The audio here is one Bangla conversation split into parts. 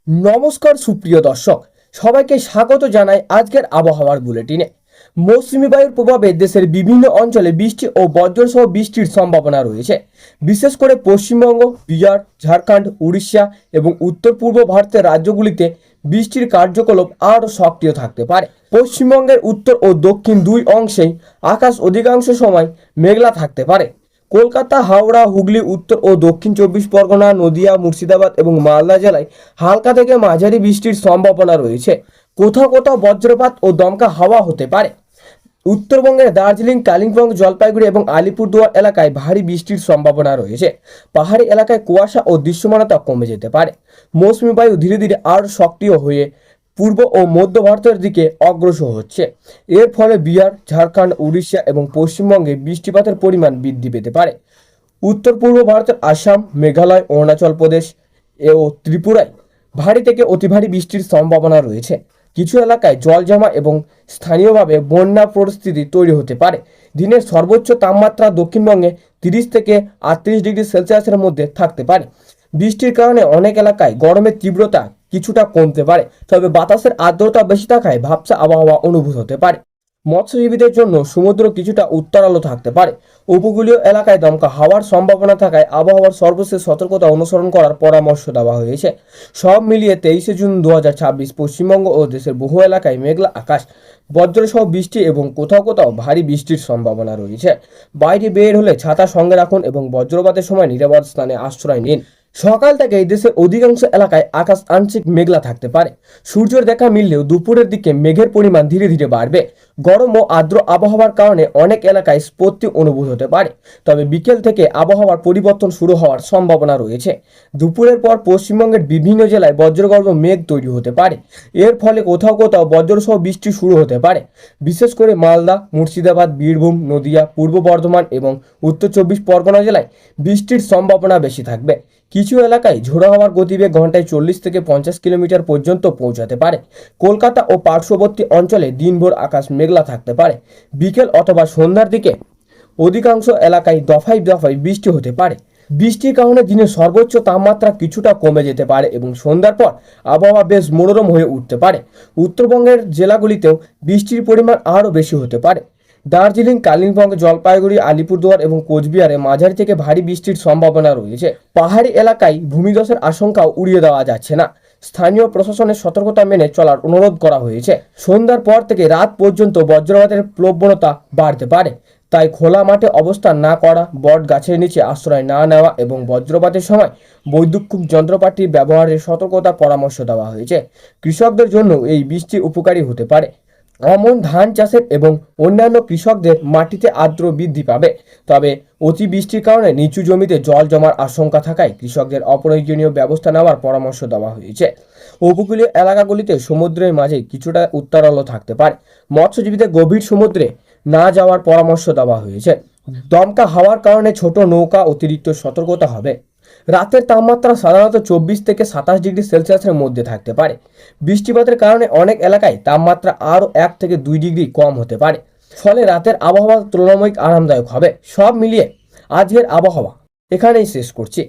নমস্কার সুপ্রিয় দর্শক, সবাইকে স্বাগত জানাই আজকের আবহাওয়ার বুলেটিনে। মৌসুমী বায়ুর প্রভাবে দেশের বিভিন্ন অঞ্চলে বৃষ্টি ও বজ্রসহ বৃষ্টির সম্ভাবনা রয়েছে। বিশেষ করে পশ্চিমবঙ্গ, বিহার, ঝাড়খণ্ড, উড়িষ্যা এবং উত্তর পূর্ব ভারতের রাজ্যগুলিতে বৃষ্টির কার্যকলাপ আরও সক্রিয় থাকতে পারে। পশ্চিমবঙ্গের উত্তর ও দক্ষিণ দুই অংশেই আকাশ অধিকাংশ সময় মেঘলা থাকতে পারে। কলকাতা, হাওড়া, হুগলি, উত্তর ও দক্ষিণ চব্বিশ পরগনা, নদিয়া, মুর্শিদাবাদ এবং মালদা জেলায় হালকা থেকে মাঝারি বৃষ্টির সম্ভাবনা রয়েছে। কোথাও কোথাও বজ্রপাত ও দমকা হাওয়া হতে পারে। উত্তরবঙ্গের দার্জিলিং, কালিম্পং, জলপাইগুড়ি এবং আলিপুরদুয়ার এলাকায় ভারী বৃষ্টির সম্ভাবনা রয়েছে। পাহাড়ি এলাকায় কুয়াশা ও দৃশ্যমানতা কমে যেতে পারে। মৌসুমী বায়ু ধীরে ধীরে আরও সক্রিয় হয়ে পূর্ব ও মধ্য ভারতের দিকে অগ্রসর হচ্ছে। এর ফলে বিহার, ঝাড়খণ্ড, উড়িষ্যা এবং পশ্চিমবঙ্গে বৃষ্টিপাতের পরিমাণ বৃদ্ধি পেতে পারে। উত্তর পূর্ব ভারতের আসাম, মেঘালয়, অরুণাচল প্রদেশ ও ত্রিপুরায় ভারী থেকে অতি ভারী বৃষ্টির সম্ভাবনা রয়েছে। কিছু এলাকায় জল জমা এবং স্থানীয়ভাবে বন্যা পরিস্থিতি তৈরি হতে পারে। দিনের সর্বোচ্চ তাপমাত্রা দক্ষিণবঙ্গে 30 থেকে 38 ডিগ্রি সেলসিয়াসের মধ্যে থাকতে পারে। বৃষ্টির কারণে অনেক এলাকায় গরমের তীব্রতা কিছুটা কমতে পারে, তবে বাতাসের আর্দ্রতা বেশি থাকায় ভ্যাপসা আবহাওয়া অনুভূত হতে পারে। মৎস্যজীবীদের জন্য সমুদ্র কিছুটা উত্তাল থাকতে পারে। উপকূলীয় এলাকায় দমকা হাওয়ার সম্ভাবনা থাকায় আবহাওয়ার সর্বশেষ সতর্কতা অনুসরণ করার পরামর্শ দেওয়া হয়েছে। সব মিলিয়ে 23শে জুন 2026 পশ্চিমবঙ্গ ও দেশের বহু এলাকায় মেঘলা আকাশ, বজ্রসহ বৃষ্টি এবং কোথাও কোথাও ভারী বৃষ্টির সম্ভাবনা রয়েছে। বাইরে বের হলে ছাতা সঙ্গে রাখুন এবং বজ্রপাতের সময় নিরাপদ স্থানে আশ্রয় নিন। সকাল থেকে দেশের অধিকাংশ এলাকায় আকাশ আংশিক মেঘলা থাকতে পারে। সূর্যের দেখা মিললেও দুপুরের দিকে মেঘের পরিমাণ ধীরে ধীরে বাড়বে। গরম ও আর্দ্র আবহাওয়ার কারণে অনেক এলাকায় স্ফূর্তি অনুভূত হতে পারে, তবে বিকেল থেকে আবহাওয়ার পরিবর্তন শুরু হওয়ার সম্ভাবনা রয়েছে। দুপুরের পর পশ্চিমবঙ্গের বিভিন্ন জেলায় বজ্রগর্ভ মেঘ তৈরি হতে পারে। এর ফলে কোথাও কোথাও বজ্রসহ বৃষ্টি শুরু হতে পারে। বিশেষ করে মালদা, মুর্শিদাবাদ, বীরভূম, নদিয়া, পূর্ব বর্ধমান এবং উত্তর চব্বিশ পরগনা জেলায় বৃষ্টির সম্ভাবনা বেশি থাকবে। কিছু এলাকায় ঝোড়ো হাওয়ার গতিবেগ ঘন্টায় 40 থেকে 50 কিলোমিটার পর্যন্ত পৌঁছাতে পারে। কলকাতা ও পার্শ্ববর্তী অঞ্চলে দিনভর আকাশ মেঘলা থাকতে পারে। বিকেল অথবা সন্ধ্যার দিকে অধিকাংশ এলাকায় দফায় দফায় বৃষ্টি হতে পারে। বৃষ্টির কারণে দিনের সর্বোচ্চ তাপমাত্রা কিছুটা কমে যেতে পারে এবং সন্ধ্যার পর আবহাওয়া বেশ মনোরম হয়ে উঠতে পারে। উত্তরবঙ্গের জেলাগুলিতেও বৃষ্টির পরিমাণ আরও বেশি হতে পারে। দার্জিলিং, কালিম্পং, জলপাইগুড়ি, আলিপুরদুয়ার এবং কোচবিহারে মাঝারি থেকে ভারী বৃষ্টির সম্ভাবনা রয়েছে। পাহাড়ি এলাকায় ভূমিধসের আশঙ্কাও উড়িয়ে দেওয়া যাচ্ছে না। স্থানীয় প্রশাসনের সতর্কতা মেনে চলার অনুরোধ করা হয়েছে। সন্ধ্যার পর থেকে রাত পর্যন্ত বজ্রপাতের প্রবণতা বাড়তে পারে, তাই খোলা মাঠে অবস্থান না করা, বট গাছের নিচে আশ্রয় না নেওয়া এবং বজ্রপাতের সময় বৈদ্যুতিক যন্ত্রপাতি ব্যবহারের সতর্কতা পরামর্শ দেওয়া হয়েছে। কৃষকদের জন্য এই বৃষ্টি উপকারী হতে পারে। আমন ধান চাষের এবং অন্যান্য কৃষকদের মাটিতে আর্দ্র বৃদ্ধি পাবে, তবে অতি বৃষ্টির কারণে নিচু জমিতে জল জমার আশঙ্কা থাকায় কৃষকদের অপ্রয়োজনীয় ব্যবস্থা নেওয়ার পরামর্শ দেওয়া হয়েছে। উপকূলীয় এলাকাগুলিতে সমুদ্রের মাঝে কিছুটা উত্তারল থাকতে পারে। মৎস্যজীবীদের গভীর সমুদ্রে না যাওয়ার পরামর্শ দেওয়া হয়েছে। দমকা হাওয়ার কারণে ছোট নৌকা অতিরিক্ত সতর্কতা হবে। রাতের তাপমাত্রা সাধারণত 24 থেকে 27 ডিগ্রি সেলসিয়াসের মধ্যে থাকতে পারে। বৃষ্টিপাতের কারণে অনেক এলাকায় তাপমাত্রা আরও 1 থেকে 2 ডিগ্রি কম হতে পারে, ফলে রাতের আবহাওয়া তুলনামূলক আরামদায়ক হবে। সব মিলিয়ে আজকের আবহাওয়া এখানেই শেষ করছি।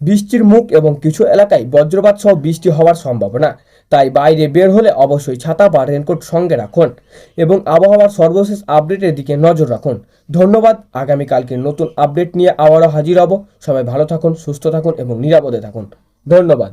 বৃষ্টির মুখ এবং কিছু এলাকায় বজ্রপাত সহ বৃষ্টি হওয়ার সম্ভাবনা, তাই বাইরে বের হলে অবশ্যই ছাতা বা রেনকোট সঙ্গে রাখুন এবং আবহাওয়ার সর্বশেষ আপডেটের দিকে নজর রাখুন। ধন্যবাদ। আগামীকালকে নতুন আপডেট নিয়ে আবারও হাজির হব। সবাই ভালো থাকুন, সুস্থ থাকুন এবং নিরাপদে থাকুন। ধন্যবাদ।